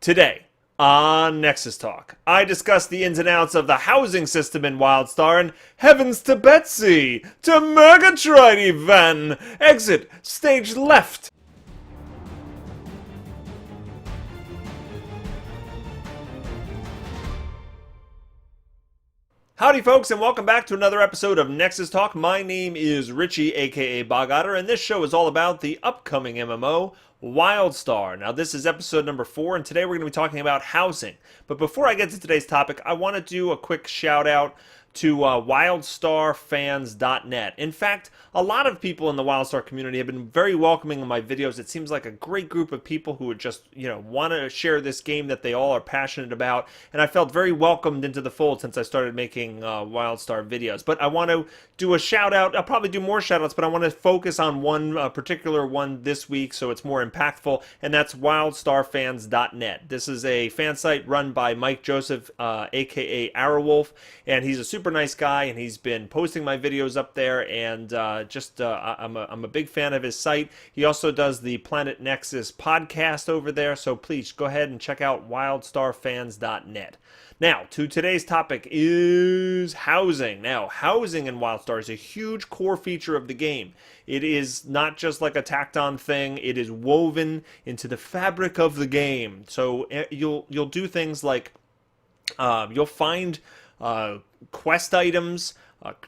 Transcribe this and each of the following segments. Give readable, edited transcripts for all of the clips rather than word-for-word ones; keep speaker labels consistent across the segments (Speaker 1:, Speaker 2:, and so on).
Speaker 1: Today, on Nexus Talk, I discuss the ins and outs of the housing system in WildStar and heavens to Betsy, to Murgatroyd even! Exit, stage left! Howdy, folks, and welcome back to another episode of Nexus Talk. My name is Richie, aka Bogotter, and this show is all about the upcoming MMO, WildStar. Now, this is episode number 4, and today we're going to be talking about housing. But before I get to today's topic, I want to do a quick shout out to WildStarFans.net. In fact, a lot of people in the WildStar community have been very welcoming of my videos. It seems like a great group of people who would just, want to share this game that they all are passionate about. And I felt very welcomed into the fold since I started making WildStar videos. But I want to do a shout out. I'll probably do more shout outs, but I want to focus on one particular one this week so it's more impactful, and that's WildStarFans.net. This is a fan site run by Mike Joseph, aka Arrowwolf, and he's a super nice guy, and he's been posting my videos up there, and I'm a big fan of his site. He also does the Planet Nexus podcast over there, so please go ahead and check out WildStarFans.net. Now, to today's topic is housing. Now, housing in WildStar is a huge core feature of the game. It is not just like a tacked on thing, it is woven into the fabric of the game. So you'll do things like you'll find quest items,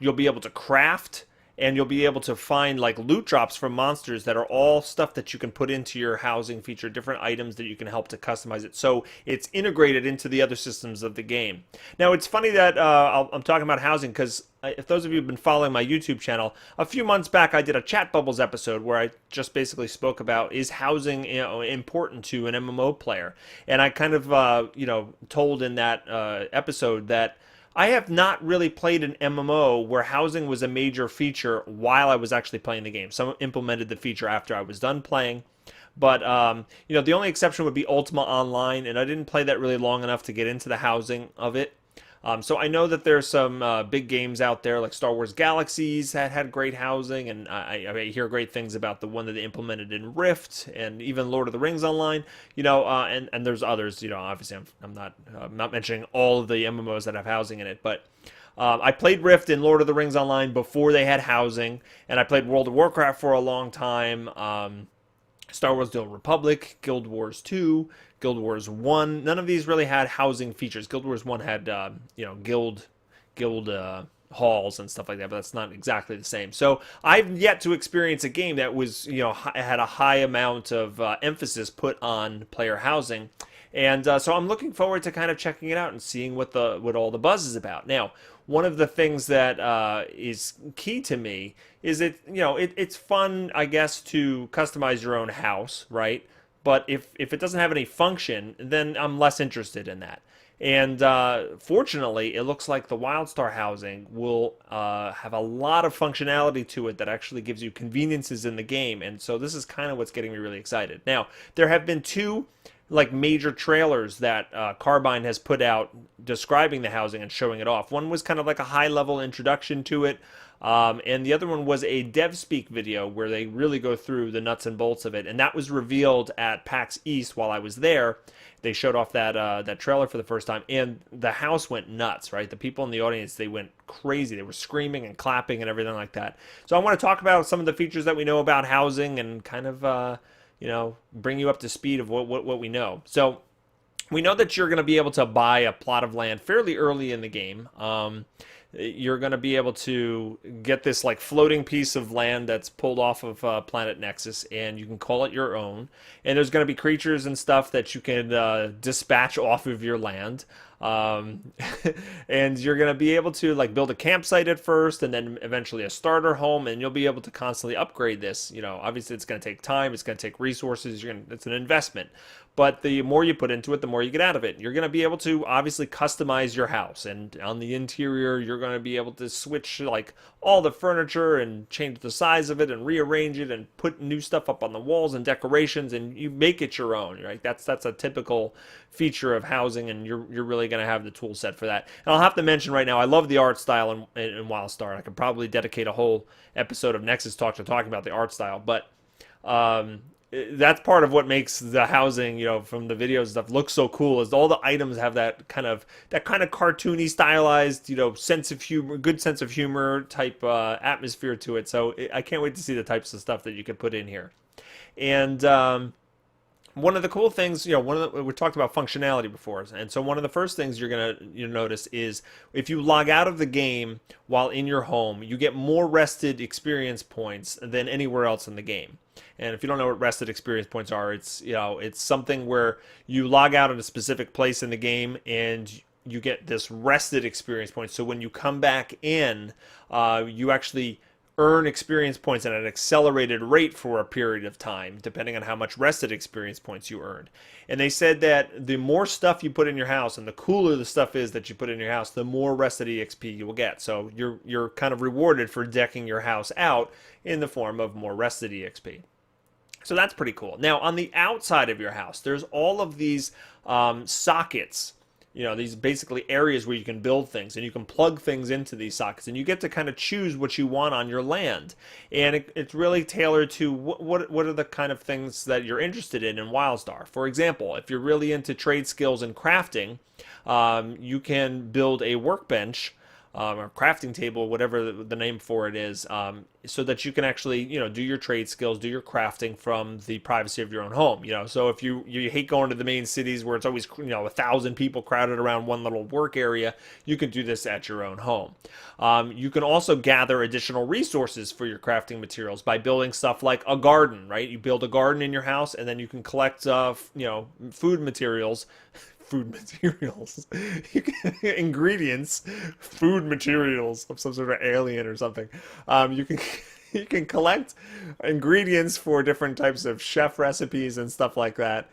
Speaker 1: you'll be able to craft, and you'll be able to find like loot drops from monsters that are all stuff that you can put into your housing feature, different items that you can help to customize it. So it's integrated into the other systems of the game. Now, it's funny that I'm talking about housing because if those of you have been following my YouTube channel, a few months back I did a Chat Bubbles episode where I just basically spoke about, is housing important to an MMO player? And I kind of told in that episode that I have not really played an MMO where housing was a major feature while I was actually playing the game. Some implemented the feature after I was done playing. But, the only exception would be Ultima Online, and I didn't play that really long enough to get into the housing of it. So I know that there's some big games out there like Star Wars Galaxies that had great housing, and I hear great things about the one that they implemented in Rift, and even Lord of the Rings Online. And there's others. Obviously I'm not mentioning all of the MMOs that have housing in it, but I played Rift and Lord of the Rings Online before they had housing, and I played World of Warcraft for a long time. Star Wars: The Old Republic, Guild Wars 2, Guild Wars 1. None of these really had housing features. Guild Wars 1 had, guild halls and stuff like that, but that's not exactly the same. So I've yet to experience a game that was, had a high amount of emphasis put on player housing. And so I'm looking forward to kind of checking it out and seeing what all the buzz is about. Now, one of the things that is key to me is it's fun, I guess, to customize your own house, right? But if it doesn't have any function, then I'm less interested in that. And fortunately, it looks like the WildStar housing will have a lot of functionality to it that actually gives you conveniences in the game. And so this is kind of what's getting me really excited. Now, there have been two major trailers that Carbine has put out describing the housing and showing it off. One was kind of like a high-level introduction to it, and the other one was a dev speak video where they really go through the nuts and bolts of it, and that was revealed at PAX East while I was there. They showed off that trailer for the first time, and the house went nuts, right? The people in the audience, they went crazy. They were screaming and clapping and everything like that. So I want to talk about some of the features that we know about housing and kind of bring you up to speed of what we know. So we know that you're going to be able to buy a plot of land fairly early in the game. You're going to be able to get this floating piece of land that's pulled off of Planet Nexus, and you can call it your own. And there's going to be creatures and stuff that you can dispatch off of your land. And you're going to be able to build a campsite at first and then eventually a starter home, and you'll be able to constantly upgrade this. Obviously it's going to take time, it's going to take resources, it's an investment. But the more you put into it, the more you get out of it. You're going to be able to obviously customize your house, and on the interior you're going to be able to switch all the furniture and change the size of it and rearrange it and put new stuff up on the walls and decorations, and you make it your own, right? That's a typical feature of housing, and you're really going to have the tool set for that. And I'll have to mention right now, I love the art style in WildStar. I could probably dedicate a whole episode of Nexus Talk to talking about the art style, but that's part of what makes the housing, from the videos and stuff look so cool, is all the items have that kind of cartoony, stylized, sense of humor, good sense of humor type atmosphere to it. So I can't wait to see the types of stuff that you can put in here. And one of the cool things, we talked about functionality before, and so one of the first things you're gonna notice is if you log out of the game while in your home, you get more rested experience points than anywhere else in the game. And if you don't know what rested experience points are, it's something where you log out at a specific place in the game and you get this rested experience points. So when you come back in, you actually earn experience points at an accelerated rate for a period of time, depending on how much rested experience points you earned. And they said that the more stuff you put in your house and the cooler the stuff is that you put in your house, the more rested EXP you will get. So you're kind of rewarded for decking your house out in the form of more rested EXP. So that's pretty cool. Now, on the outside of your house, there's all of these sockets, these basically areas where you can build things and you can plug things into these sockets, and you get to kind of choose what you want on your land. And it's really tailored to what are the kind of things that you're interested in WildStar. For example, if you're really into trade skills and crafting, you can build a workbench or crafting table, whatever the name for it is, so that you can actually, do your trade skills, do your crafting from the privacy of your own home. So if you hate going to the main cities where it's always, 1,000 people crowded around one little work area, you can do this at your own home. You can also gather additional resources for your crafting materials by building stuff like a garden, right? You build a garden in your house, and then you can collect, food materials. Ingredients, food materials of some sort of alien or something. You can you can collect ingredients for different types of chef recipes and stuff like that.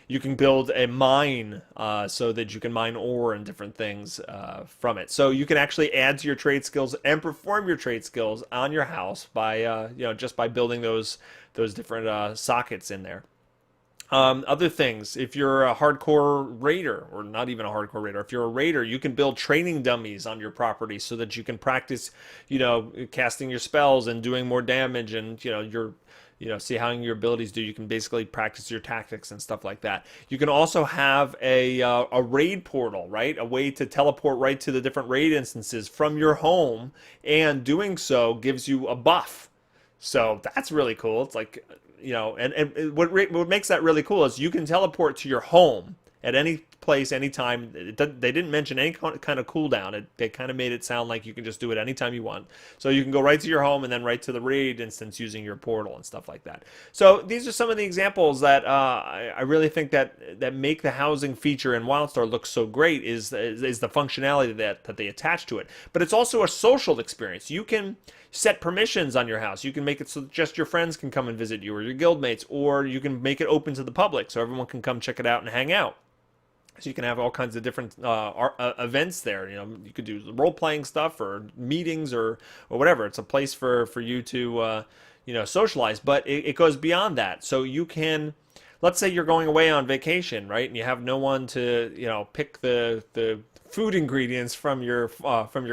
Speaker 1: You can build a mine so that you can mine ore and different things from it. So you can actually add to your trade skills and perform your trade skills on your house by just by building those different sockets in there. Other things, if you're a hardcore raider, or not even a hardcore raider, if you're a raider, you can build training dummies on your property so that you can practice, casting your spells and doing more damage, and see how your abilities do. You can basically practice your tactics and stuff like that. You can also have a raid portal, right? A way to teleport right to the different raid instances from your home, and doing so gives you a buff. So that's really cool. It's like, and what makes that really cool is you can teleport to your home at any place, anytime. They didn't mention any kind of cooldown. They kind of made it sound like you can just do it anytime you want. So you can go right to your home and then right to the raid instance using your portal and stuff like that. So these are some of the examples that I really think that make the housing feature in WildStar look so great is the functionality that they attach to it. But it's also a social experience. You can set permissions on your house. You can make it so that just your friends can come and visit you, or your guildmates, or you can make it open to the public so everyone can come check it out and hang out. So you can have all kinds of different events there. You could do role-playing stuff or meetings or whatever. It's a place for you to socialize, but it goes beyond that. So you can, let's say you're going away on vacation, right? And you have no one to pick the food ingredients from your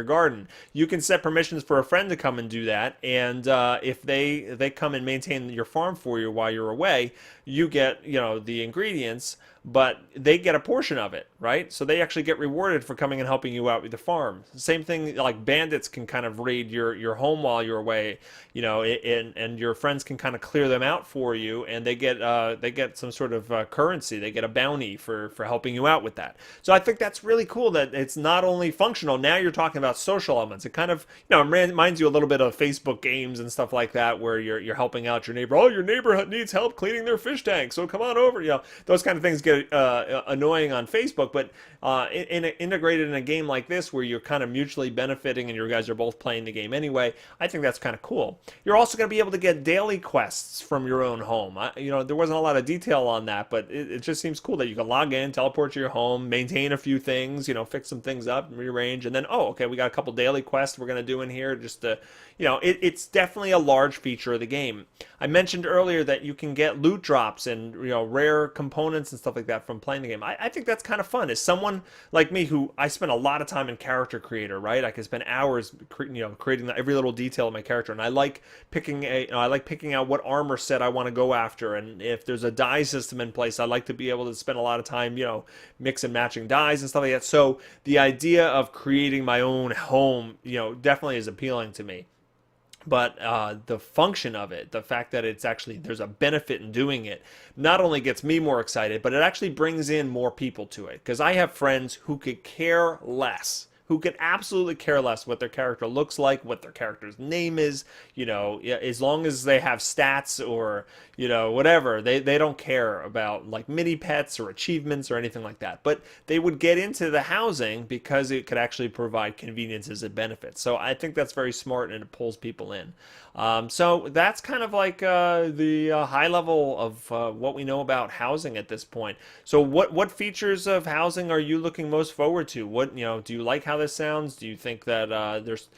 Speaker 1: garden. You can set permissions for a friend to come and do that, and if they come and maintain your farm for you while you're away, you get the ingredients, but they get a portion of it, right? So they actually get rewarded for coming and helping you out with the farm. Same thing, like bandits can kind of raid your home while you're away, and your friends can kind of clear them out for you, and they get some sort of currency. They get a bounty for helping you out with that. So I think that's really cool that it's not only functional. Now you're talking about social elements. It kind of reminds you a little bit of Facebook games and stuff like that, where you're helping out your neighbor. Oh, your neighbor needs help cleaning their fish tank, so come on over. Those kind of things get annoying on Facebook, but integrated in a game like this where you're kind of mutually benefiting and you guys are both playing the game anyway, I think that's kind of cool. You're also going to be able to get daily quests from your own home. There wasn't a lot of detail on that, but it just seems cool that you can log in, teleport to your home, maintain a few things, fix some things up, rearrange, and then, okay, we got a couple daily quests we're going to do in here just to, it's definitely a large feature of the game. I mentioned earlier that you can get loot drops and, rare components and stuff like like that from playing the game. I think that's kind of fun. As someone like me who I spend a lot of time in character creator, right? I can spend hours, creating every little detail of my character, and I like picking out what armor set I want to go after, and if there's a dye system in place, I like to be able to spend a lot of time, mix and matching dyes and stuff like that. So the idea of creating my own home, definitely is appealing to me. But the function of it, the fact that there's a benefit in doing it, not only gets me more excited, but it actually brings in more people to it. Because I have friends who could care less, who could absolutely care less what their character looks like, what their character's name is, as long as they have stats or, whatever. They don't care about like mini pets or achievements or anything like that. But they would get into the housing because it could actually provide conveniences and benefits. So I think that's very smart, and it pulls people in. So that's kind of like the high level of what we know about housing at this point. So what features of housing are you looking most forward to? What, do you like how this sounds? Do you think that there's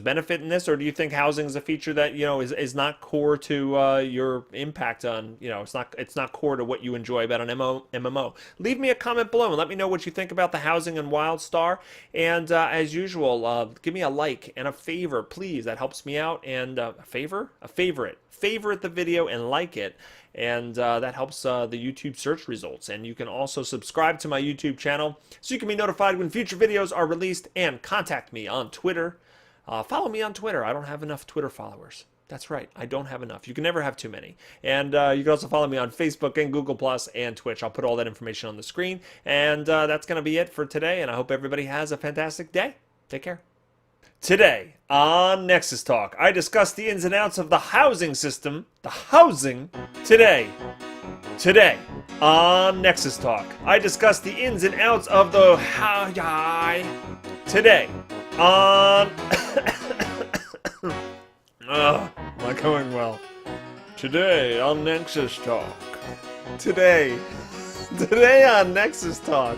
Speaker 1: benefit in this, or do you think housing is a feature that is not core to your impact on, it's not core to what you enjoy about an MMO? Leave me a comment below and let me know what you think about the housing in WildStar. And as usual, give me a like and a favor, please. That helps me out. And a favorite the video and like it. And that helps the YouTube search results. And you can also subscribe to my YouTube channel so you can be notified when future videos are released, and contact me on Twitter. Follow me on Twitter. I don't have enough Twitter followers. That's right, I don't have enough. You can never have too many. And you can also follow me on Facebook and Google Plus and Twitch. I'll put all that information on the screen. And that's going to be it for today. And I hope everybody has a fantastic day. Take care. Today on Nexus Talk, I discuss the ins and outs of the housing system. Today on Nexus Talk, I discuss the ins and outs of the Today on not going well. Today on Nexus Talk. Today on Nexus Talk.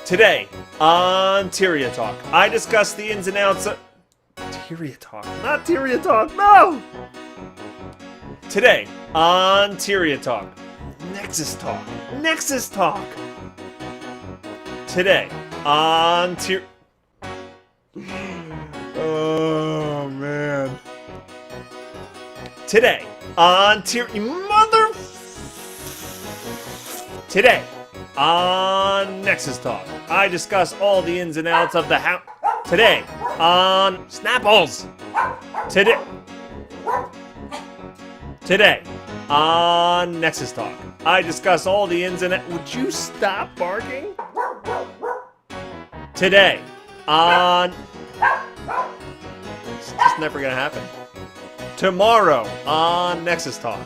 Speaker 1: Today on Tyria Talk, I discuss the ins and outs of Tyria Talk, not Tyria Talk, no! Today on Tyria Talk, Nexus Talk. Today on oh man. Today on Today on Nexus Talk, I discuss all the ins and outs of the house. Today on Snapples. Today on Nexus Talk, I discuss all the ins and outs. Would you stop barking? Today on. It's just never gonna happen. Tomorrow on Nexus Talk.